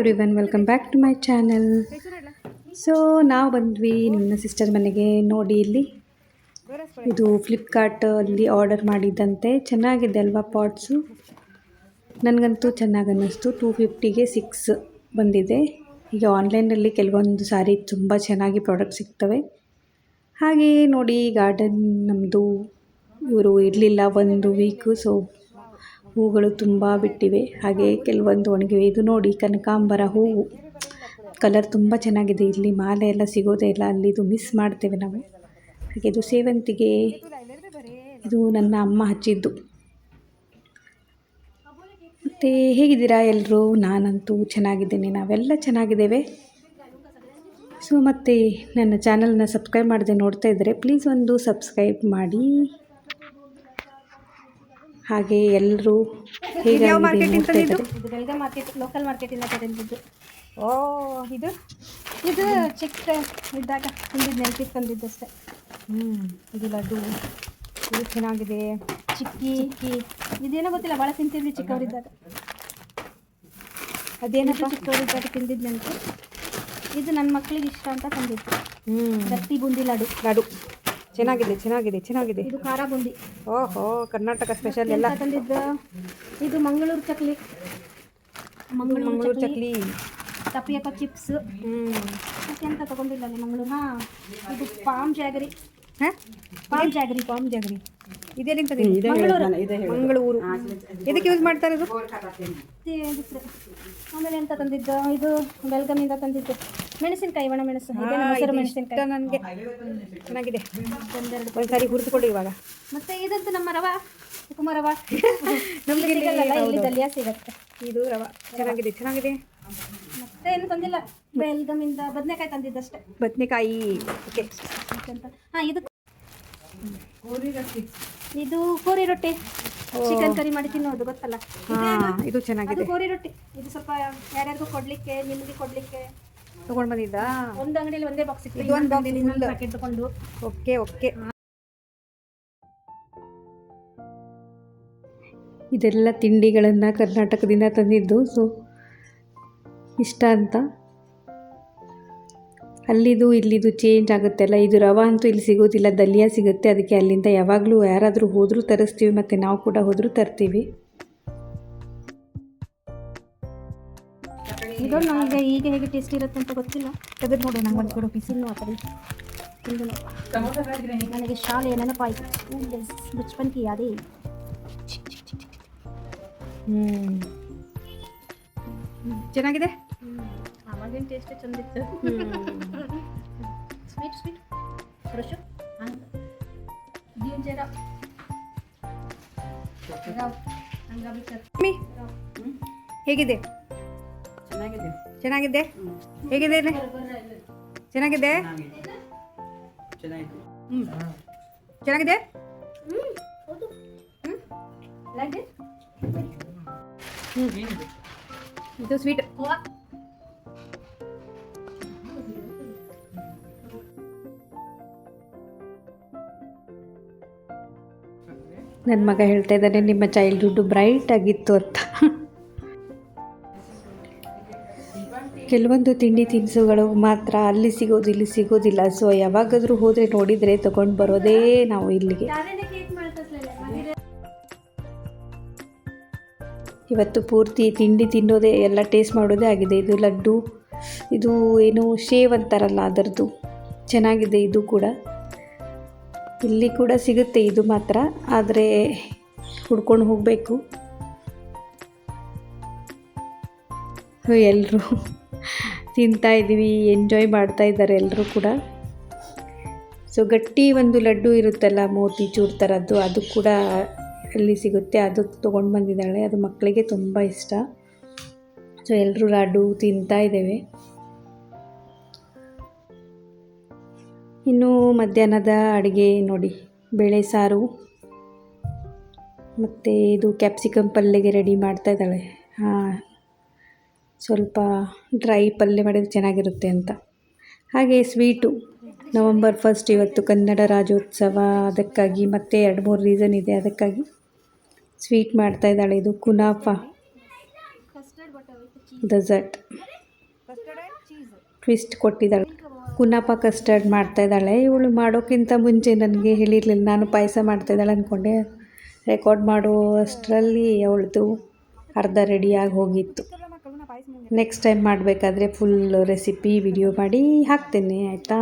Everyone, welcome back to my channel. So ನಾವು ಬಂದ್ವಿ ನನ್ನ ಸಿಸ್ಟರ್ ಮನೆಗೆ. ನೋಡಿ, ಇಲ್ಲಿ ಇದು ಫ್ಲಿಪ್ಕಾರ್ಟಲ್ಲಿ ಆರ್ಡರ್ ಮಾಡಿದ್ದಂತೆ. ಚೆನ್ನಾಗಿದೆ ಅಲ್ವಾ ಪಾಟ್ಸು? ನನಗಂತೂ ಚೆನ್ನಾಗಿ ಅನ್ನಿಸ್ತು. 250ಗೆ 6 ಬಂದಿದೆ. ಈಗ ಆನ್ಲೈನಲ್ಲಿ ಕೆಲವೊಂದು ಸಾರಿ ತುಂಬ ಚೆನ್ನಾಗಿ ಪ್ರಾಡಕ್ಟ್ ಸಿಗ್ತವೆ. ಹಾಗೆ ನೋಡಿ, ಗಾರ್ಡನ್ ನಮ್ಮದು ಇವರು ಇರಲಿಲ್ಲ ಒಂದು ವೀಕು. ಸೊ ಹೂಗಳು ತುಂಬ ಬಿಟ್ಟಿವೆ, ಹಾಗೆ ಕೆಲವೊಂದು ಒಣಗಿವೆ. ಇದು ನೋಡಿ, ಕನಕಾಂಬರ ಹೂವು ಕಲರ್ ತುಂಬ ಚೆನ್ನಾಗಿದೆ. ಇಲ್ಲಿ ಮಾಲೆ ಎಲ್ಲ ಸಿಗೋದೇ ಇಲ್ಲ, ಅಲ್ಲಿದು ಮಿಸ್ ಮಾಡ್ತೇವೆ ನಾವು. ಹಾಗೆ ಇದು ಸೇವಂತಿಗೆ, ಇದು ನನ್ನ ಅಮ್ಮ ಹಚ್ಚಿದ್ದು. ಮತ್ತು ಹೇಗಿದ್ದೀರಾ ಎಲ್ಲರೂ? ನಾನಂತೂ ಚೆನ್ನಾಗಿದ್ದೇನೆ, ನಾವೆಲ್ಲ ಚೆನ್ನಾಗಿದ್ದೇವೆ. ಸೊ ಮತ್ತು ನನ್ನ ಚಾನಲ್ನ ಸಬ್ಸ್ಕ್ರೈಬ್ ಮಾಡದೆ ನೋಡ್ತಾ ಇದ್ದರೆ ಪ್ಲೀಸ್ ಒಂದು ಸಬ್ಸ್ಕ್ರೈಬ್ ಮಾಡಿ. ಹಾಗೆ ಎಲ್ಲರೂ ಹೇಗೆ ಬೆಳಗಾಂ ಮಾರ್ಕೆಟ್, ಲೋಕಲ್ ಮಾರ್ಕೆಟಿಂದ ತಂದಿದ್ದು. ಓ, ಇದು ಚಿಕ್ಕ ಇದ್ದಾಗ ತಂದಿದ್ದು, ನೆನಪಿಗೆ ತಂದಿದ್ದಷ್ಟೇ. ಇದು ಲಡ್ಡು, ಇದು ಚೆನ್ನಾಗಿದೆ. ಚಿಕ್ಕಿ ಇದೇನೋ ಗೊತ್ತಿಲ್ಲ, ಭಾಳ ತಿಂತಿದ್ವಿ ಚಿಕ್ಕವರಿದ್ದಾಗ. ಅದೇನಪ್ಪ ಚಿಕ್ಕವರಿದ್ದಾಗ ತಿಂದಿದ್ದು ನೆನಪು. ಇದು ನನ್ನ ಮಕ್ಕಳಿಗೆ ಇಷ್ಟ ಅಂತ ತಂದಿದ್ದು. ಗಟ್ಟಿ ಬೂಂದಿ ಲಾಡು ಚೆನ್ನಾಗಿದೆ. ಇದು ಖಾರ ಬೂಂದಿ. ಓಹೋ, ಕರ್ನಾಟಕ ಸ್ಪೆಷಲ್ ಎಲ್ಲ ತಂದಿದ್ದು. ಇದು ಮಂಗಳೂರು ಚಕ್ಲಿ, ಚಕ್ಲಿ, ಟಪಿಯಕ ಚಿಪ್ಸ್. ಮತ್ತೆ ಅಂತ ತಗೊಂಡಿಲ್ಲ ಮಂಗಳೂರು. ಇದು ಪಾಮ್ ಜಾಗರಿ. ಇದೇನಿಂತ ಮಂಗಳೂರು. ಇದಕ್ಕೆ ಯೂಸ್ ಮಾಡ್ತಾರೆ ಇದು. ಆಮೇಲೆ ಎಂತ ತಂದಿದ್ದು, ಇದು ಬೆಳಗಾಮಿಂದ ತಂದಿದ್ದು ಮೆಣಸಿನಕಾಯಿ, ಒಣ ಮೆಣಸು, ಮೊಸರು ಮೆಣಸಿನಕಾಯಿ. ನನಗೆ ಚೆನ್ನಾಗಿದೆ, ಒಂದ್ಸಾರಿ ಹುರಿದುಕೊಳ್ಳಿ ಇವಾಗ. ಮತ್ತೆ ಇದಂತೂ ನಮ್ಮ ರವಾ, ಉಪಮಾ ರವಾ. ನಮಗೆ ಇಲ್ಲಿ ದಲಿಯಾ ಸಿಗತ್ತೆ. ಇದು ರವಾ ಚೆನ್ನಾಗಿದೆ. ಮತ್ತೆ ಏನು ತಂದಿಲ್ಲ, ಬೆಳಗಾಮಿಂದ ಬದನೆಕಾಯಿ ತಂದಿದ್ದಷ್ಟೇ. ಬದನೆಕಾಯಿ. ಓಕೆ. ಇದು ಕೋರಿ ರೊಟ್ಟಿ, ಚಿಕನ್ ಕರಿ ಮಾಡಿ ತಿನ್ನೋದು, ಗೊತ್ತಲ್ಲ? ಇದು ಚೆನ್ನಾಗಿದೆ. ಕೋರಿ ರೊಟ್ಟಿ. ಇದು ಸ್ವಲ್ಪ ಯಾರ್ಯಾರಿಗೂ ಕೊಡ್ಲಿಕ್ಕೆ, ನಿಮಗೆ ಕೊಡ್ಲಿಕ್ಕೆ ತಗೊಂಡು ಬಂದಿದ್ದ. ಒಂದು ಅಂಗಡಿಯಲ್ಲಿ ಒಂದೇ ಬಾಕ್ಸ್ ಇತ್ತು, ಒಂದು ಪ್ಯಾಕೆಟ್ ತಗೊಂಡು. ಓಕೆ. ಇದೆಲ್ಲ ತಿಂಡಿಗಳನ್ನು ಕರ್ನಾಟಕದಿಂದ ತಂದಿದ್ದು. ಸೊ ಇಷ್ಟ ಅಂತ. ಅಲ್ಲಿದು ಇಲ್ಲಿದು ಚೇಂಜ್ ಆಗುತ್ತಲ್ಲ. ಇದು ರವಾ ಅಂತೂ ಇಲ್ಲಿ ಸಿಗೋದಿಲ್ಲ, ದಲಿಯಾ ಸಿಗುತ್ತೆ. ಅದಕ್ಕೆ ಅಲ್ಲಿಂದ ಯಾವಾಗಲೂ ಯಾರಾದರೂ ಹೋದರೂ ತರಿಸ್ತೀವಿ, ಮತ್ತು ನಾವು ಕೂಡ ಹೋದರೂ ತರ್ತೀವಿ. ಇದು ನನಗೆ ಈಗ ಹೇಗೆ ಟೇಸ್ಟ್ ಇರುತ್ತೆ ಅಂತ ಗೊತ್ತಿಲ್ಲ. ತೆಗೆದು ನೋಡು, ನಂಗೆ ಒಂದು ಕೊಡು ಪೀಸನ್ನು ಆ ಕಡೆ ತಿಂದು. ನನಗೆ ಶಾಲೆ ನೆನಪಾಯಿತು, ಬಚಪನ್ ಕಿ ಯಾದೇ. ಚೆನ್ನಾಗಿದೆ. ಆವಾಗಿನ ಟೇಸ್ಟ್ ಚಂದಿತ್ತು. ಸ್ವೀಟ್ ಫ್ರೆಶು ಹೇಗಿದೆ? ಚೆನ್ನಾಗಿದೆ. ಹೇಗಿದೆ? ಚೆನ್ನಾಗಿದೆ. ಚೆನ್ನಾಗಿದೆ. ಇದು ಸ್ವೀಟ್. ನನ್ನ ಮಗ ಹೇಳ್ತಾ ಇದ್ದಾನೆ, ನಿಮ್ಮ ಚೈಲ್ಡ್ಹುಡ್ ಬ್ರೈಟ್ ಆಗಿತ್ತು ಅಂತ. ಕೆಲವೊಂದು ತಿಂಡಿ ತಿನಿಸುಗಳು ಮಾತ್ರ ಅಲ್ಲಿ ಸಿಗೋದು, ಇಲ್ಲಿ ಸಿಗೋದಿಲ್ಲ. ಸೊ ಯಾವಾಗಾದರೂ ಹೋದರೆ ನೋಡಿದರೆ ತಗೊಂಡು ಬರೋದೇ ನಾವು ಇಲ್ಲಿಗೆ. ಇವತ್ತು ಪೂರ್ತಿ ತಿಂಡಿ ತಿನ್ನೋದೇ, ಎಲ್ಲ ಟೇಸ್ಟ್ ಮಾಡೋದೇ ಆಗಿದೆ. ಇದು ಲಡ್ಡು, ಇದು ಏನು ಶೇವ್ ಅಂತಾರಲ್ಲ ಅದರದ್ದು, ಚೆನ್ನಾಗಿದೆ. ಇದು ಕೂಡ ಇಲ್ಲಿ ಕೂಡ ಸಿಗುತ್ತೆ, ಇದು ಮಾತ್ರ, ಆದರೆ ಹುಡ್ಕೊಂಡು ಹೋಗಬೇಕು. ಎಲ್ಲರೂ ತಿಂತಾಯಿದ್ದೀವಿ, ಎಂಜಾಯ್ ಮಾಡ್ತಾ ಇದ್ದಾರೆ ಎಲ್ಲರೂ ಕೂಡ. ಸೊ ಗಟ್ಟಿ ಒಂದು ಲಡ್ಡು ಇರುತ್ತಲ್ಲ, ಮೋತಿಚೂರ್ ಥರದ್ದು, ಅದು ಕೂಡ ಅಲ್ಲಿ ಸಿಗುತ್ತೆ. ಅದು ತೊಗೊಂಡು ಬಂದಿದ್ದಾಳೆ, ಅದು ಮಕ್ಕಳಿಗೆ ತುಂಬ ಇಷ್ಟ. ಸೊ ಎಲ್ಲರೂ ಲಡ್ಡು ತಿಂತಾ ಇದ್ದೇವೆ. ಇನ್ನು ಮಧ್ಯಾಹ್ನದ ಅಡುಗೆ ನೋಡಿ, ಬೇಳೆ ಸಾರು ಮತ್ತು ಇದು ಕ್ಯಾಪ್ಸಿಕಮ್ ಪಲ್ಯಗೆ ರೆಡಿ ಮಾಡ್ತಾ ಇದ್ದಾಳೆ. ಸ್ವಲ್ಪ ಡ್ರೈ ಪಲ್ಯ ಮಾಡಿದರೆ ಚೆನ್ನಾಗಿರುತ್ತೆ ಅಂತ. ಹಾಗೆ ಸ್ವೀಟು, ನವಂಬರ್ 1 ಇವತ್ತು ಕನ್ನಡ ರಾಜ್ಯೋತ್ಸವ, ಅದಕ್ಕಾಗಿ ಮತ್ತೆ 2-3 ರೀಸನ್ ಇದೆ, ಅದಕ್ಕಾಗಿ ಸ್ವೀಟ್ ಮಾಡ್ತಾ ಇದ್ದಾಳೆ. ಇದು ಕುನಾಫಾ ಡೆಸರ್ಟ್. ಟ್ವಿಸ್ಟ್ ಕೊಟ್ಟಿದ್ದಾಳೆ. ಕುನಾಪ ಕಸ್ಟರ್ಡ್ ಮಾಡ್ತಾಯಿದ್ದಾಳೆ. ಇವಳು ಮಾಡೋಕ್ಕಿಂತ ಮುಂಚೆ ನನಗೆ ಹೇಳಿರಲಿಲ್ಲ. ನಾನು ಪಾಯಸ ಮಾಡ್ತಾಯಿದ್ದಾಳೆ ಅಂದ್ಕೊಂಡೆ. ರೆಕಾರ್ಡ್ ಮಾಡೋ ಅಷ್ಟರಲ್ಲಿ ಅವಳದು ಅರ್ಧ ರೆಡಿಯಾಗಿ ಹೋಗಿತ್ತು. ನೆಕ್ಸ್ಟ್ ಟೈಮ್ ಮಾಡಬೇಕಾದ್ರೆ ಫುಲ್ ರೆಸಿಪಿ ವಿಡಿಯೋ ಮಾಡಿ ಹಾಕ್ತೇನೆ, ಆಯಿತಾ?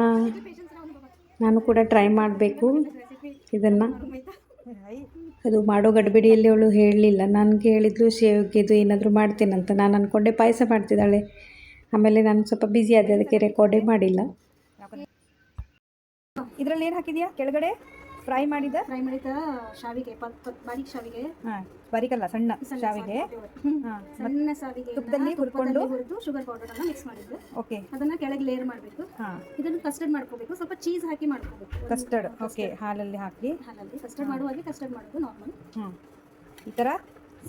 ನಾನು ಕೂಡ ಟ್ರೈ ಮಾಡಬೇಕು ಇದನ್ನು. ಅದು ಮಾಡೋ ಗಡಿಬಿಡಿಯಲ್ಲಿ ಅವಳು ಹೇಳಲಿಲ್ಲ. ನನಗೆ ಹೇಳಿದ್ಲು ಶೇವ್ಗೆದು ಏನಾದರೂ ಮಾಡ್ತೇನಂತ. ನಾನು ಅಂದ್ಕೊಂಡೆ ಪಾಯಸ ಮಾಡ್ತಿದ್ದಾಳೆ. ಆಮೇಲೆ ನಾನು ಸ್ವಲ್ಪ ಬ್ಯುಸಿ ಆದೆ, ಅದಕ್ಕೆ ರೆಕಾರ್ಡೇ ಮಾಡಿಲ್ಲ. ಇದರಲ್ಲಿ ಏನು ಹಾಕಿದ್ಯಾ ಕೆಳಗಡೆ? ಫ್ರೈ ಮಾಡಿದ ಶಾವಿಗೆ, ಬಾರೀಕ್ ಶಾವಿಗೆ. ಹಾಂ, ಬಾರೀಕಲ್ಲ, ಸಣ್ಣ ಶಾವಿಗೆ. ಸಣ್ಣ ಶಾವಿಗೆ ತುಪ್ಪದಲ್ಲಿ ಹುರ್ಕೊಂಡು ಶುಗರ್ ಪೌಡರ್ ಅನ್ನ ಮಿಕ್ಸ್ ಮಾಡಿದ್ದು. ಓಕೆ, ಅದನ್ನ ಕೆಳಗೆ ಲೇಯರ್ ಮಾಡಬೇಕು. ಹಾಂ, ಇದನ್ನು ಕಸ್ಟರ್ಡ್ ಮಾಡ್ಕೋಬೇಕು. ಸ್ವಲ್ಪ ಚೀಸ್ ಹಾಕಿ ಮಾಡ್ಕೋಬೇಕು. ಕಸ್ಟರ್ಡ್, ಓಕೆ, ಹಾಲಲ್ಲಿ ಹಾಕಿ. ಹಾಲಲ್ಲಿ ಕಸ್ಟರ್ಡ್ ಮಾಡುವಾಗೆ ಕಸ್ಟರ್ಡ್ ಮಾಡೋದು ನಾರ್ಮಲ್. ಈ ಥರ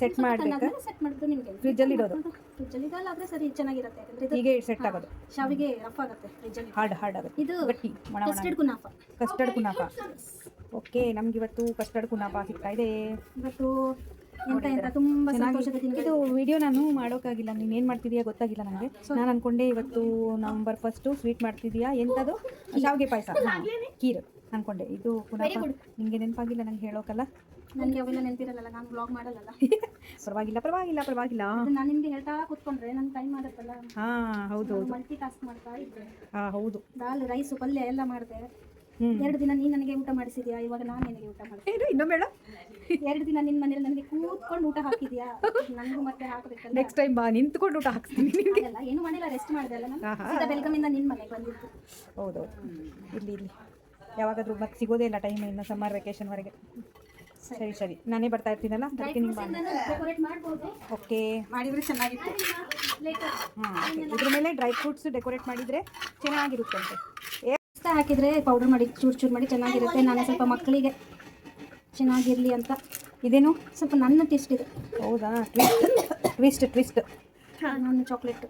ಸೆಟ್ ಮಾಡಬೇಕು. ಸೆಟ್ ಮಾಡಿದ್ದು ನಿಮಗೆ ಫ್ರಿಜ್ಜಲ್ಲಿ ಇಡೋದು. ಫ್ರಿಜ್ಜಲ್ಲಿ ಇದಲ್ಲ ಆದರೆ ಸರಿ ಚೆನ್ನಾಗಿರುತ್ತೆ. ಯಾಕಂದ್ರೆ ಹೀಗೆ ಸೆಟ್ ಆಗೋದು. ಶಾವಿಗೆ ರಫ್ ಆಗುತ್ತೆ ಫ್ರಿಜ್ಜಲ್ಲಿ, ಹಾರ್ಡ್ ಆಗುತ್ತೆ. ಇದು ಗಟ್ಟಿ ಕಸ್ಟರ್ಡ್ ಕುನಾಫ. ಕಸ್ಟರ್ಡ್ ಕುನಾಫ. ಓಕೆ, ನಮ್ಗೆ ಇವತ್ತು ಕಸ್ಟರ್ಡ್ ಕುನಾಫ ಸಿಗ್ತಾ ಇದೆ. ಇವತ್ತು ಎಂತ ತುಂಬ ಸಂತೋಷದ ದಿನ. ಇದು ವಿಡಿಯೋ ನಾನು ಮಾಡೋಕ್ಕಾಗಿಲ್ಲ. ನೀನು ಏನು ಮಾಡ್ತಿದೀಯಾ ಗೊತ್ತಾಗಿಲ್ಲ ನನಗೆ. ನಾನು ಅಂದ್ಕೊಂಡೆ ಇವತ್ತು ನವಂಬರ್ 1 ಸ್ವೀಟ್ ಮಾಡ್ತಿದೀಯಾ. ಎಂಥದ್ದು? ಶಾವಿಗೆ ಪಾಯಸ, ಖೀರ್ ಅಂದ್ಕೊಂಡೆ. ಇದು ಕುನಾಫ ನಿಮಗೆ ನೆನಪಾಗಿಲ್ಲ ನಂಗೆ ಹೇಳೋಕ್ಕಲ್ಲ. ನನಗೆ ಅವೆಲ್ಲ ನೆನಪಿರಲ್ಲ, ನಾನು ಬ್ಲಾಗ್ ಮಾಡಲ್ಲ. ಪರವಾಗಿಲ್ಲ. ನಾನು ನಿಮಗೆ ಹೇಳ್ತಾ ಕೂತ್ಕೊಂಡ್ರೆ ನನ್ನ ಟೈಮ್ ಆಗುತ್ತಲ್ಲ. ಹಾಂ, ಹೌದು, ಮಲ್ಟಿ ಟಾಸ್ಕ್ ಮಾಡ್ತಾ ಇದ್ದೆ. ಹಾಂ, ಹೌದು. ದಾಲ್, ರೈಸು, ಪಲ್ಯ ಎಲ್ಲ ಮಾಡಿದೆ. 2 ದಿನ ನೀನು ನನಗೆ ಊಟ ಮಾಡಿಸಿದ್ಯಾ, ಇವಾಗ ನಾನು ನಿನಗೆ ಊಟ ಮಾಡ್ತೀನಿ. ಇನ್ನೊಮ್ಮೆ 2 ದಿನ ನಿನ್ನ ಮನೇಲಿ ನನಗೆ ಕೂತ್ಕೊಂಡು ಊಟ ಹಾಕಿದ್ಯಾ. ನನಗೂ ಮತ್ತೆ ಹಾಕಬೇಕಲ್ಲ. ನೆಕ್ಸ್ಟ್ ಟೈಮ್ ಬಾ, ನಿಂತ್ಕೊಂಡು ಊಟ ಹಾಕ್ತೀನಿ. ಅಲ್ಲ, ಏನು ಮಾಡಿಲ್ಲ, ರೆಸ್ಟ್ ಮಾಡಿದೆ ಅಲ್ಲ ನಾನು. ಈಗ ಬೆಳಗಮಿಂದ ನಿನ್ನ ಮನೆಗೆ ಬಂದಿತ್ತು. ಹೌದು, ಇಲ್ಲಿ ಯಾವಾಗಾದ್ರೂ ಮತ್ತೆ ಸಿಗೋದೇ ಇಲ್ಲ ಟೈಮ್, ಇನ್ನು ಸಮ್ಮರ್ ವೆಕೇಶನ್ವರೆಗೆ. ಸರಿ, ನಾನೇ ಬರ್ತಾ ಇರ್ತೀನಲ್ಲ, ಅದಕ್ಕೆ ಡೆಕೋರೇಟ್ ಮಾಡ್ಬೋದು. ಓಕೆ, ಮಾಡಿದರೆ ಚೆನ್ನಾಗಿತ್ತು. ಹಾಂ, ಇದ್ರ ಮೇಲೆ ಡ್ರೈ ಫ್ರೂಟ್ಸ್ ಡೆಕೋರೇಟ್ ಮಾಡಿದರೆ ಚೆನ್ನಾಗಿರುತ್ತೆ ಅಂತೆ. ಪಿಸ್ತಾ ಹಾಕಿದರೆ ಪೌಡರ್ ಮಾಡಿ ಚೂರು ಮಾಡಿ ಚೆನ್ನಾಗಿರುತ್ತೆ. ನಾನು ಸ್ವಲ್ಪ ಮಕ್ಕಳಿಗೆ ಚೆನ್ನಾಗಿರಲಿ ಅಂತ. ಇದೇನು ಸ್ವಲ್ಪ ನನ್ನ ಟೇಸ್ಟ್ ಇದೆ. ಹೌದಾ? ಟ್ವಿಸ್ಟ್. ಹಾಂ, ನನ್ನ ಚಾಕ್ಲೇಟ್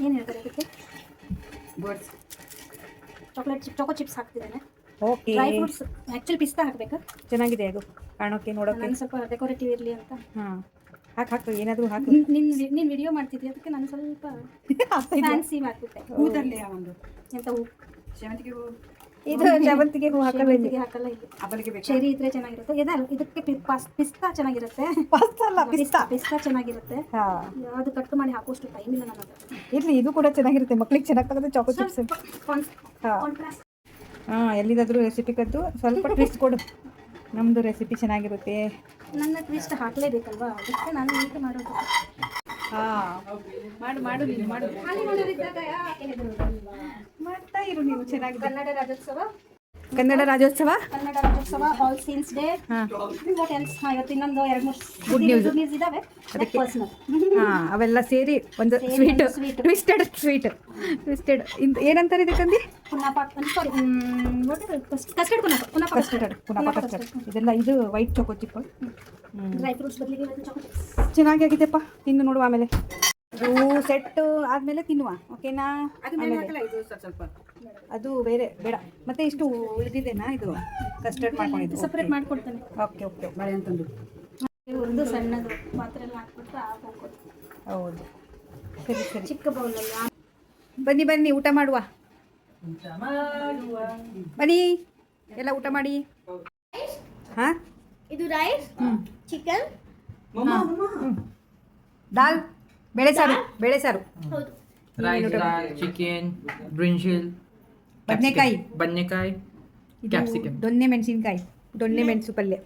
ಏನು ಹೇಳ್ತಾರೆ ಅದಕ್ಕೆ? ಚಾಕೋ ಚಿಪ್ಸ್ ಹಾಕ್ತಿದ್ದೇನೆ. Okay, dry fruits. ಆ್ಯಕ್ಚುಲಿ ಪಿಸ್ತಾ ಹಾಕಬೇಕಾ? ಚೆನ್ನಾಗಿದೆ ಅದು ಕಾಣೋಕ್ಕೆ, ನೋಡೋಕ್ಕೆ. ನಾನು ಸ್ವಲ್ಪ ಡೆಕೋರೇಟಿವ್ ಇರಲಿ ಅಂತ. ಹಾಂ, ಹಾಕು ಏನಾದರೂ ಹಾಕು. ನೀನು ವಿಡಿಯೋ ಮಾಡ್ತಿದ್ದೆ, ಅದಕ್ಕೆ ನಾನು ಸ್ವಲ್ಪ ಫ್ಯಾನ್ಸಿ ಮಾಡ್ತಿದ್ದೆ. ಹೂದಲ್ಲಿ ಒಂದು ಎಂಥ ಹೂ? ಸೇವಂತಿಗೆ ಹೂ. ಇದು ಸೇವಂತಿಗೆ ಹೂ ಹಾಕಲ್ಲ ಇಲ್ಲಿ. ಚೆರಿ ಇದ್ರೆ ಚೆನ್ನಾಗಿರುತ್ತೆ. ಇದಕ್ಕೆ ಪಿಸ್ತಾ ಚೆನ್ನಾಗಿರುತ್ತೆ. ಪಿಸ್ತಾ ಚೆನ್ನಾಗಿರುತ್ತೆ. ಅದು ಕಟ್ ಮಾಡಿ ಹಾಕೋಷ್ಟು ಟೈಮ್ ಇಲ್ಲ ನನ್ನ ಹತ್ರ. ಇರಲಿ, ಇದು ಕೂಡ ಚೆನ್ನಾಗಿರುತ್ತೆ. ಮಕ್ಳಿಗೆ ಚೆನ್ನಾಗಿ ತಗೋದು ಚಾಕೋ ಚಿಪ್ಸ್. ಹಾಂ, ಎಲ್ಲಿದಾದರೂ ರೆಸಿಪಿ ಕದ್ದು ಸ್ವಲ್ಪ ಟ್ವಿಸ್ಟ್ ಕೊಡು. ನಮ್ಮದು ರೆಸಿಪಿ ಚೆನ್ನಾಗಿರುತ್ತೆ. ನನ್ನ ಟ್ವಿಸ್ಟ್ ಹಾಕಲೇಬೇಕಲ್ವಾ, ಅದಕ್ಕೆ ನಾನು ಈಗ ಮಾಡೋದು. ಹಾಂ, ಮಾಡು ನೀನು ಮಾಡು. ಮಾಡ್ತಾ ಇರು ನೀನು. ಚೆನ್ನಾಗಿ Kannada Rajyotsava all scenes day. What else? ಇವತ್ತು ಇನ್ನೊಂದು 2-3 ಗುಡ್ ನ್ಯೂಸ್ ಇದಾವೆ. ಅದಕ್ಕೆ ಹಾಂ, ಅವೆಲ್ಲ ಸೇರಿ ಒಂದು ಸ್ವೀಟ್, ಟ್ವಿಸ್ಟೆಡ್ ಏನಂತಾರೆ ಇದಕ್ಕಂದು? ಕಸ್ಟರ್ಡ್. ಇದೆಲ್ಲ ಇದು white Chacko chip. Dry fruits ಬದಲಿಗೆ ಚೆನ್ನಾಗಿದೆಪ್ಪ. ತಿನ್ನು ನೋಡುವ. ಆಮೇಲೆ ಇದು ಸೆಟ್ ಆದಮೇಲೆ ತಿನ್ನುವ, ಓಕೆನಾ? ಸ್ವಲ್ಪ ಅದು ಬೇರೆ ಬೇಡ. ಮತ್ತೆ ಇಷ್ಟು ಉಳಿದಿದೆನಾ? ಇದು ಕಸ್ಟರ್ಡ್ ಮಾಡ್ಕೊಂಡಿದ್ದು ಸಪ್ರೇಟ್ ಮಾಡ್ಕೊಡ್ತೇನೆ. ಓಕೆ, ಮಳೆ ಅಂತಂದು ಹುರಿದು ಸಣ್ಣದು ಪಾತ್ರೆ ಎಲ್ಲ ಹಾಕ್ಬಿಟ್ಟು ಹಾಕೋದು. ಹೌದು, ಸರಿ. ಚಿಕ್ಕ ಬೌಲಲ್ಲಿ ಬನ್ನಿ ಊಟ ಮಾಡುವ. ಬನ್ನಿ ಎಲ್ಲ ಊಟ ಮಾಡಿ. ಹಾಂ, ಇದು ರೈಸ್, ಚಿಕನ್, ದಾಲ್, ಬೇಳೆ ಸಾರು. ರೈಸ್, ಚಿಕನ್, ಬ್ರಿಂಜಲ್, ಬದನೆಕಾಯಿ, ಕ್ಯಾಪ್ಸಿಕಮ್, ದೊಣ್ಣೆ ಮೆಣಸು ಪಲ್ಯ,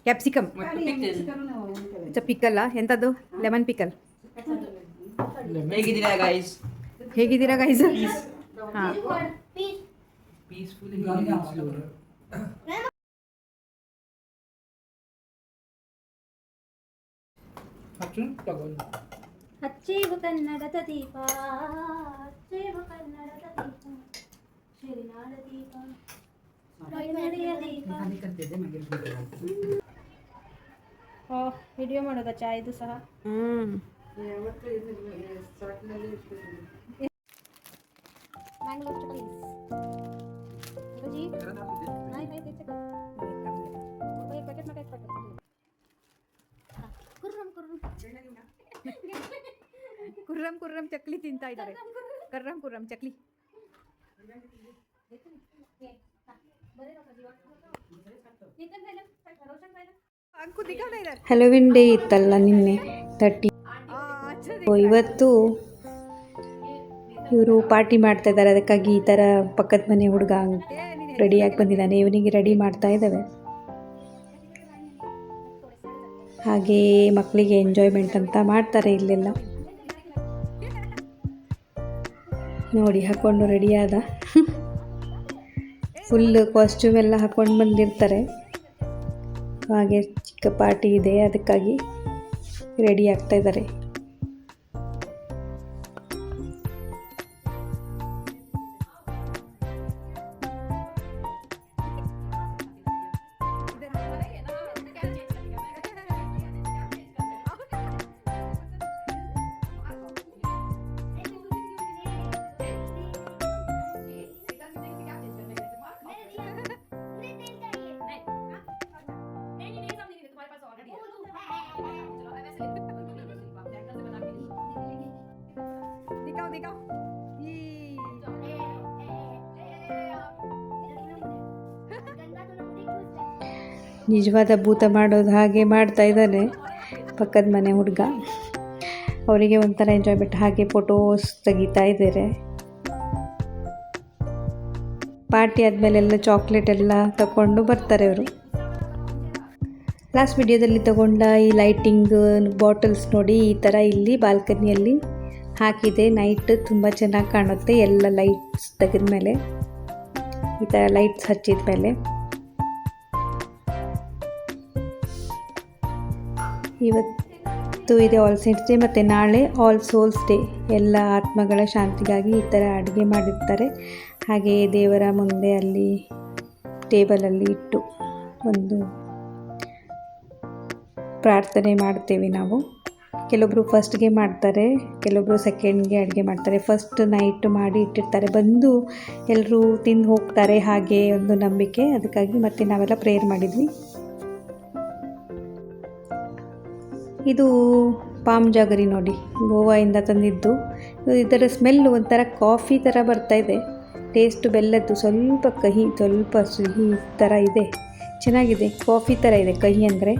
ಕ್ಯಾಪ್ಸಿಕಮ್, ಪಿಕಲ್. ಎಂಥದ್ದು? Lemon pickle. ಹೇಗಿದ್ದೀರಾ ಗೈಸ್? ಹಾಂ, ಹಚ್ಚೇವು ಕನ್ನಡದ ದೀಪ, ಹಚ್ಚೇವು ಕನ್ನಡದ ದೀಪ, ಶಿರಿನಾಡ ದೀಪ, ಕೈನಡೆಯ ದೀಪ. ವಿಡಿಯೋ ಮಾಡೋದಾ ಇದು ಸಹ? ಮ್ಯಾಂಗ್ಳೂರ್ ಚಕ್ಲೀಸ್. ಕುರ್ರಂ ಚಕ್ಲಿ ತಿಂತಾ ಇದ್ದಾರೆ. कर्रम कुर्रम चकली अंकु दिखा ना इधर ಹ್ಯಾಲೋವಿನ್ ಡೇ ಇತ್ತಲ್ಲ ನಿನ್ನೆ 30. अच्छा ಸೊ ಇವತ್ತು ಇವರು ಪಾರ್ಟಿ ಮಾಡ್ತಾ ಇದ್ದಾರೆ, ಅದಕ್ಕಾಗಿ ಈ ಥರ ಪಕ್ಕದ ಮನೆ ಹುಡುಗ ರೆಡಿಯಾಗಿ ಬಂದಿದ್ದಾನೆ. ಇವನಿಗೆ ರೆಡಿ ಮಾಡ್ತಾ ಇದ್ದಾವೆ. ಹಾಗೆ ಮಕ್ಕಳಿಗೆ ಎಂಜಾಯ್ಮೆಂಟ್ ಅಂತ ಮಾಡ್ತಾರೆ ಇಲ್ಲೆಲ್ಲ. ನೋಡಿ ಹಾಕ್ಕೊಂಡು ರೆಡಿಯಾದ ಫುಲ್ ಕಾಸ್ಟ್ಯೂಮ್ ಎಲ್ಲ ಹಾಕ್ಕೊಂಡು ಬಂದಿರ್ತಾರೆ. ಹಾಗೆ ಚಿಕ್ಕ ಪಾರ್ಟಿ ಇದೆ, ಅದಕ್ಕಾಗಿ ರೆಡಿ ಆಗ್ತಾ ಇದ್ದಾರೆ. दिखाओ दिखाओ ನಿಜವಾದ ಭೂತ ಮಾಡೋದು ಹಾಗೆ ಮಾಡ್ತಾ ಇದ್ದಾನೆ ಪಕ್ಕದ ಮನೆ ಹುಡುಗ. ಅವರಿಗೆ ಒಂಥರ ಎಂಜಾಯ್ಮೆಂಟ್. ಹಾಗೆ ಫೋಟೋಸ್ ತೆಗಿತಾ ಇದ್ದಾರೆ. ಪಾರ್ಟಿ ಆದಮೇಲೆಲ್ಲ ಚಾಕ್ಲೇಟ್ ಎಲ್ಲ ತಗೊಂಡು ಬರ್ತಾರೆ ಅವರು. ಲಾಸ್ಟ್ ವಿಡಿಯೋದಲ್ಲಿ ತಗೊಂಡ ಈ ಲೈಟಿಂಗ್ ಬಾಟಲ್ಸ್ ನೋಡಿ, ಈ ಥರ ಇಲ್ಲಿ ಬಾಲ್ಕನಿಯಲ್ಲಿ ಹಾಕಿದೆ. ನೈಟ್ ತುಂಬ ಚೆನ್ನಾಗಿ ಕಾಣುತ್ತೆ, ಎಲ್ಲ ಲೈಟ್ಸ್ ತೆಗೆದ ಮೇಲೆ, ಈ ಥರ ಲೈಟ್ಸ್ ಹಚ್ಚಿದ ಮೇಲೆ. ಇವತ್ತು ಇದೆ ಆಲ್ ಸೇಂಟ್ಸ್ ಡೇ ಮತ್ತು ನಾಳೆ ಆಲ್ ಸೋಲ್ಸ್ ಡೇ. ಎಲ್ಲ ಆತ್ಮಗಳ ಶಾಂತಿಗಾಗಿ ಈ ಥರ ಅಡುಗೆ ಮಾಡಿರ್ತಾರೆ. ಹಾಗೆ ದೇವರ ಮುಂದೆ ಅಲ್ಲಿ ಟೇಬಲಲ್ಲಿ ಇಟ್ಟು ಒಂದು ಪ್ರಾರ್ಥನೆ ಮಾಡ್ತೇವೆ ನಾವು. ಕೆಲವೊಬ್ಬರು ಫಸ್ಟ್ಗೆ ಮಾಡ್ತಾರೆ, ಕೆಲವೊಬ್ಬರು ಸೆಕೆಂಡ್ಗೆ ಅಡುಗೆ ಮಾಡ್ತಾರೆ. ಫಸ್ಟ್ ನೈಟ್ ಮಾಡಿ ಇಟ್ಟಿರ್ತಾರೆ, ಬಂದು ಎಲ್ಲರೂ ತಿಂದು ಹೋಗ್ತಾರೆ, ಹಾಗೆ ಒಂದು ನಂಬಿಕೆ. ಅದಕ್ಕಾಗಿ ಮತ್ತೆ ನಾವೆಲ್ಲ ಪ್ರೇಯರ್ ಮಾಡಿದ್ವಿ. ಇದು ಪಾಮ್ ಜಾಗರಿ ನೋಡಿ, ಗೋವಾದಿಂದ ತಂದಿದ್ದು. ಇದರ ಸ್ಮೆಲ್ ಒಂಥರ ಕಾಫಿ ಥರ ಬರ್ತಾಯಿದೆ. ಟೇಸ್ಟ್ ಬೆಲ್ಲದ್ದು, ಸ್ವಲ್ಪ ಕಹಿ ಸ್ವಲ್ಪ ಸಿಹಿ ಥರ ಇದೆ. ಚೆನ್ನಾಗಿದೆ, ಕಾಫಿ ಥರ ಇದೆ ಕಹಿ ಅಂದರೆ.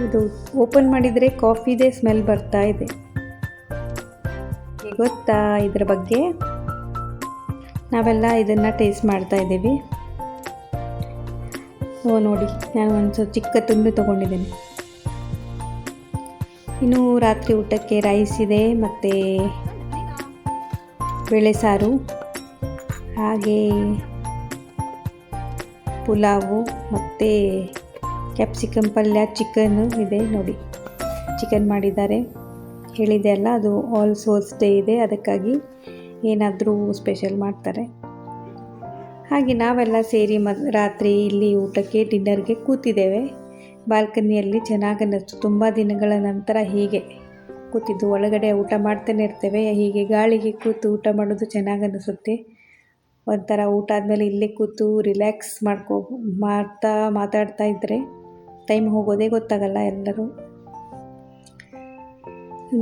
ಇದು ಓಪನ್ ಮಾಡಿದರೆ ಕಾಫಿದೇ ಸ್ಮೆಲ್ ಬರ್ತಾ ಇದೆ. ಗೊತ್ತಾ ಇದರ ಬಗ್ಗೆ? ನಾವೆಲ್ಲ ಇದನ್ನು ಟೇಸ್ಟ್ ಮಾಡ್ತಾ ಇದ್ದೀವಿ. ನೋಡಿ, ನಾನು ಒಂದು ಚಿಕ್ಕ ತುಂಡು ತೊಗೊಂಡಿದ್ದೇನೆ. ಇನ್ನು ರಾತ್ರಿ ಊಟಕ್ಕೆ ರೈಸ್ ಇದೆ ಮತ್ತು ಬೇಳೆ ಸಾರು, ಹಾಗೆ ಪುಲಾವು ಮತ್ತು ಕ್ಯಾಪ್ಸಿಕಮ್ ಪಲ್ಯ, ಚಿಕನ್ ಇದೆ ನೋಡಿ. ಚಿಕನ್ ಮಾಡಿದ್ದಾರೆ, ಹೇಳಿದೆ ಅಲ್ಲ, ಅದು ಆಲ್ ಸೋಲ್ಸ್ ಡೇ ಇದೆ, ಅದಕ್ಕಾಗಿ ಏನಾದರೂ ಸ್ಪೆಷಲ್ ಮಾಡ್ತಾರೆ. ಹಾಗೆ ನಾವೆಲ್ಲ ಸೇರಿ ರಾತ್ರಿ ಇಲ್ಲಿ ಊಟಕ್ಕೆ ಡಿನ್ನರ್ಗೆ ಕೂತಿದ್ದೇವೆ. ಬಾಲ್ಕನಿಯಲ್ಲಿ ಚೆನ್ನಾಗಿ ಅನ್ನಿಸ್ತು. ತುಂಬ ದಿನಗಳ ನಂತರ ಹೀಗೆ ಕೂತಿದ್ದು, ಒಳಗಡೆ ಊಟ ಮಾಡ್ತಾನೆ ಇರ್ತೇವೆ, ಹೀಗೆ ಗಾಳಿಗೆ ಕೂತು ಊಟ ಮಾಡೋದು ಚೆನ್ನಾಗಿ ಅನ್ನಿಸುತ್ತೆ. ಒಂಥರ ಊಟ ಆದಮೇಲೆ ಇಲ್ಲೇ ಕೂತು ರಿಲ್ಯಾಕ್ಸ್ ಮಾತಾಡ್ತಾ ಇದ್ದರೆ ಟೈಮ್ ಹೋಗೋದೇ ಗೊತ್ತಾಗಲ್ಲ. ಎಲ್ಲರೂ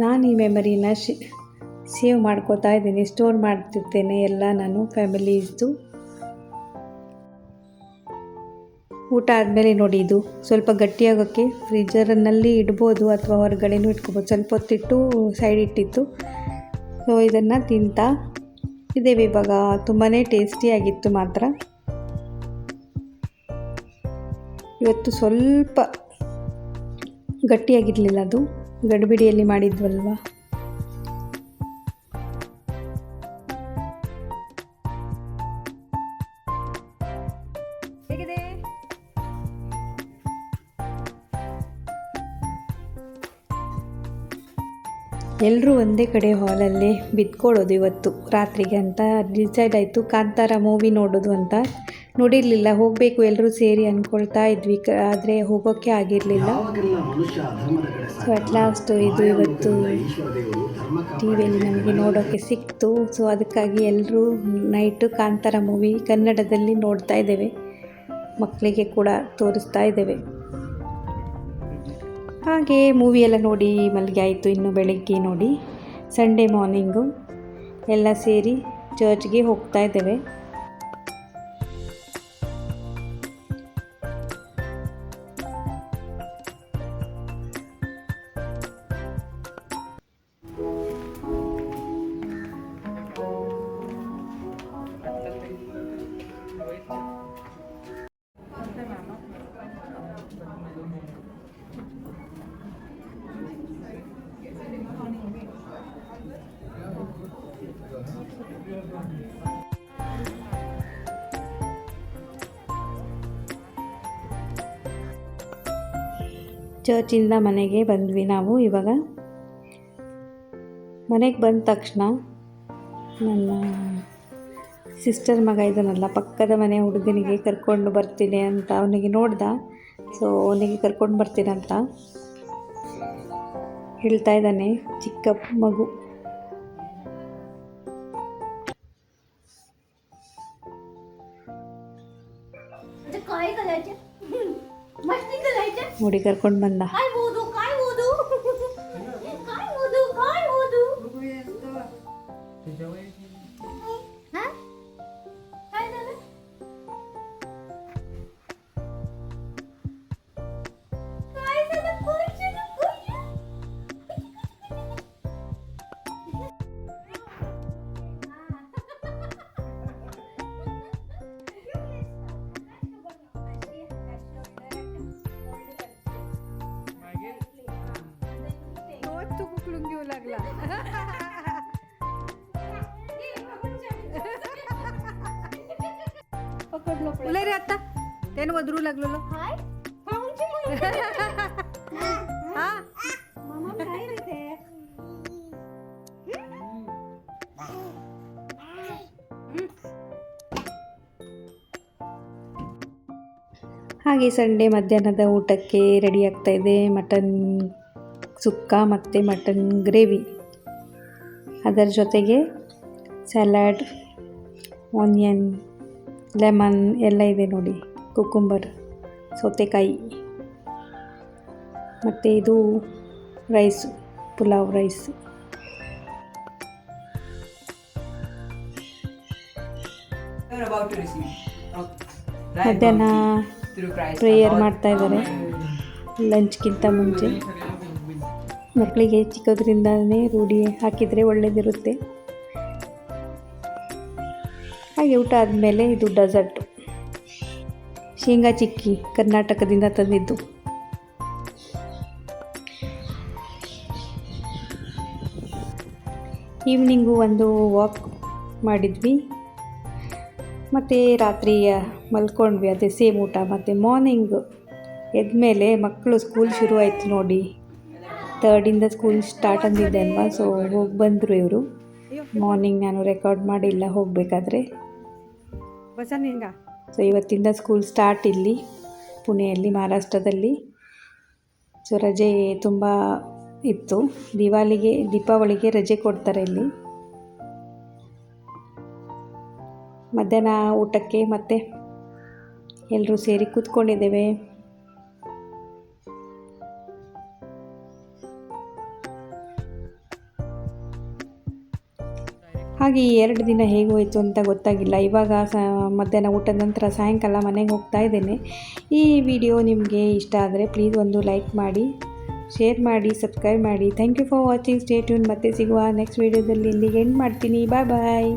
ನಾನು ಈ ಮೆಮರಿನ ಸೇವ್ ಮಾಡ್ಕೋತಾ ಇದ್ದೀನಿ, ಸ್ಟೋರ್ ಮಾಡ್ತಿರ್ತೇನೆ ಎಲ್ಲ ನಾನು ಫ್ಯಾಮಿಲೀಸ್ದು. ಊಟ ಆದಮೇಲೆ ನೋಡಿ, ಇದು ಸ್ವಲ್ಪ ಗಟ್ಟಿಯಾಗೋಕ್ಕೆ ಫ್ರೀಜರ್ನಲ್ಲಿ ಇಡ್ಬೋದು ಅಥವಾ ಹೊರಗಡೆನೂ ಇಟ್ಕೋಬೋದು. ಸ್ವಲ್ಪ ಹೊತ್ತಿಟ್ಟು ಸೈಡ್ ಇಟ್ಟಿತ್ತು. ಸೊ ಇದನ್ನು ತಿಂತಾ ಇದ್ದೇವೆ ಇವಾಗ. ತುಂಬಾ ಟೇಸ್ಟಿಯಾಗಿತ್ತು ಮಾತ್ರ. ಇವತ್ತು ಸ್ವಲ್ಪ ಗಟ್ಟಿಯಾಗಿರಲಿಲ್ಲ, ಅದು ಗಡಿಬಿಡಿಯಲ್ಲಿ ಮಾಡಿದ್ವಲ್ವ. ಹೇಗಿದೆ? ಎಲ್ಲರೂ ಒಂದೇ ಕಡೆ ಹಾಲಲ್ಲೇ ಬಿದ್ಕೊಳ್ಳೋದು ಇವತ್ತು ರಾತ್ರಿಗೆ ಅಂತ ಡಿಸೈಡ್ ಆಯಿತು. ಕಾಂತಾರ ಮೂವಿ ನೋಡೋದು ಅಂತ. ನೋಡಿರಲಿಲ್ಲ, ಹೋಗಬೇಕು ಎಲ್ಲರೂ ಸೇರಿ ಅಂದ್ಕೊಳ್ತಾ ಇದ್ವಿ, ಆದರೆ ಹೋಗೋಕ್ಕೆ ಆಗಿರಲಿಲ್ಲ. ಸೊ ಅಟ್ ಲಾಸ್ಟ್ ಇದು ಇವತ್ತು ಟಿ ವಿಯಲ್ಲಿ ನಮಗೆ ನೋಡೋಕ್ಕೆ ಸಿಕ್ತು. ಸೊ ಅದಕ್ಕಾಗಿ ಎಲ್ಲರೂ ನೈಟು ಕಾಂತಾರ ಮೂವಿ ಕನ್ನಡದಲ್ಲಿ ನೋಡ್ತಾ ಇದ್ದೇವೆ. ಮಕ್ಕಳಿಗೆ ಕೂಡ ತೋರಿಸ್ತಾ ಇದ್ದೇವೆ. ಹಾಗೆ ಮೂವಿ ಎಲ್ಲ ನೋಡಿ ಮಲ್ಗೆ ಆಯಿತು. ಇನ್ನು ಬೆಳಗ್ಗೆ ನೋಡಿ ಸಂಡೇ ಮಾರ್ನಿಂಗು ಎಲ್ಲ ಸೇರಿ ಚರ್ಚ್ಗೆ ಹೋಗ್ತಾ ಇದ್ದೇವೆ. ಚರ್ಚಿಂದ ಮನೆಗೆ ಬಂದ್ವಿ ನಾವು. ಇವಾಗ ಮನೆಗೆ ಬಂದ ತಕ್ಷಣ ನನ್ನ ಸಿಸ್ಟರ್ ಮಗ ಇದನ್ನಲ್ಲ ಪಕ್ಕದ ಮನೆ ಹುಡುಗನಿಗೆ ಕರ್ಕೊಂಡು ಬರ್ತೀನಿ ಅಂತ ಅವನಿಗೆ ನೋಡ್ದ. ಸೊ ಅವನಿಗೆ ಕರ್ಕೊಂಡು ಬರ್ತೀನಿ ಅಂತ ಹೇಳ್ತಾ ಇದ್ದಾನೆ, ಚಿಕ್ಕ ಮಗು. ನೋಡಿ ಕರ್ಕೊಂಡು ಬಂದ. लागला उलय रे आता त्याने वदरू लागलो ಹಾಗೆ ಸಂಡೇ ಮಧ್ಯಾಹ್ನದ ಊಟಕ್ಕೆ ರೆಡಿ ಆಗ್ತಾ ಇದೆ. ಮಟನ್ ಸುಕ್ಕ ಮತ್ತು ಮಟನ್ ಗ್ರೇವಿ, ಅದರ ಜೊತೆಗೆ ಸಲಾಡ್, ಆನಿಯನ್, ಲೆಮನ್ ಎಲ್ಲ ಇದೆ ನೋಡಿ, ಕುಕುಂಬರ್, ಸೌತೆಕಾಯಿ, ಮತ್ತು ಇದು ರೈಸು, ಪುಲಾವ್ ರೈಸ್. ಮಧ್ಯಾಹ್ನ ಪ್ರೇಯರ್ ಮಾಡ್ತಾ ಇದ್ದಾರೆ ಲಂಚ್ಗಿಂತ ಮುಂಚೆ. ಮಕ್ಕಳಿಗೆ ಚಿಕ್ಕದ್ರಿಂದನೇ ರೂಢಿ ಹಾಕಿದರೆ ಒಳ್ಳೆಯದಿರುತ್ತೆ. ಹಾಗೆ ಊಟ ಆದಮೇಲೆ ಇದು ಡೆಸರ್ಟು, ಶೇಂಗಾ ಚಿಕ್ಕಿ, ಕರ್ನಾಟಕದಿಂದ ತಂದಿದ್ದು. ಈವ್ನಿಂಗು ಒಂದು ವಾಕ್ ಮಾಡಿದ್ವಿ, ಮತ್ತು ರಾತ್ರಿ ಮಲ್ಕೊಂಡ್ವಿ, ಅದೇ ಸೇಮ್ ಊಟ. ಮತ್ತು ಮಾರ್ನಿಂಗ್ ಎದ್ಮೇಲೆ ಮಕ್ಕಳು ಸ್ಕೂಲ್ ಶುರು ಆಯಿತು ನೋಡಿ, 3ರಿಂದ ಸ್ಕೂಲ್ ಸ್ಟಾರ್ಟ್ ಅಂದಿದ್ದೆ ಅಲ್ವಾ. ಸೊ ಹೋಗಿ ಬಂದರು ಇವರು. ಮಾರ್ನಿಂಗ್ ನಾನು ರೆಕಾರ್ಡ್ ಮಾಡಿಲ್ಲ ಹೋಗಬೇಕಾದ್ರೆ. ಸೊ ಇವತ್ತಿಂದ ಸ್ಕೂಲ್ ಸ್ಟಾರ್ಟ್ ಇಲ್ಲಿ ಪುಣೆಯಲ್ಲಿ, ಮಹಾರಾಷ್ಟ್ರದಲ್ಲಿ. ಸೊ ರಜೆ ತುಂಬ ಇತ್ತು, ದೀಪಾವಳಿಗೆ ರಜೆ ಕೊಡ್ತಾರೆ ಇಲ್ಲಿ. ಮಧ್ಯಾಹ್ನ ಊಟಕ್ಕೆ ಮತ್ತೆ ಎಲ್ಲರೂ ಸೇರಿ ಕೂತ್ಕೊಂಡಿದ್ದೇವೆ. ಹಾಗೆ ಈ 2 ದಿನ ಹೇಗೋಯಿತು ಅಂತ ಗೊತ್ತಾಗಿಲ್ಲ. ಇವಾಗ ಮಧ್ಯಾಹ್ನ ಊಟದ ನಂತರ ಸಾಯಂಕಾಲ ಮನೆಗೆ ಹೋಗ್ತಾ ಇದ್ದೇನೆ. ಈ ವಿಡಿಯೋ ನಿಮಗೆ ಇಷ್ಟ ಆದರೆ ಪ್ಲೀಸ್ ಒಂದು ಲೈಕ್ ಮಾಡಿ, ಶೇರ್ ಮಾಡಿ, ಸಬ್ಸ್ಕ್ರೈಬ್ ಮಾಡಿ. Thank you for watching. Stay tune. ಮತ್ತೆ ಸಿಗುವ ನೆಕ್ಸ್ಟ್ ವಿಡಿಯೋದಲ್ಲಿ. ಇಲ್ಲಿಗೆ ಎಂಡ್ ಮಾಡ್ತೀನಿ. ಬಾಯ್ ಬಾಯ್.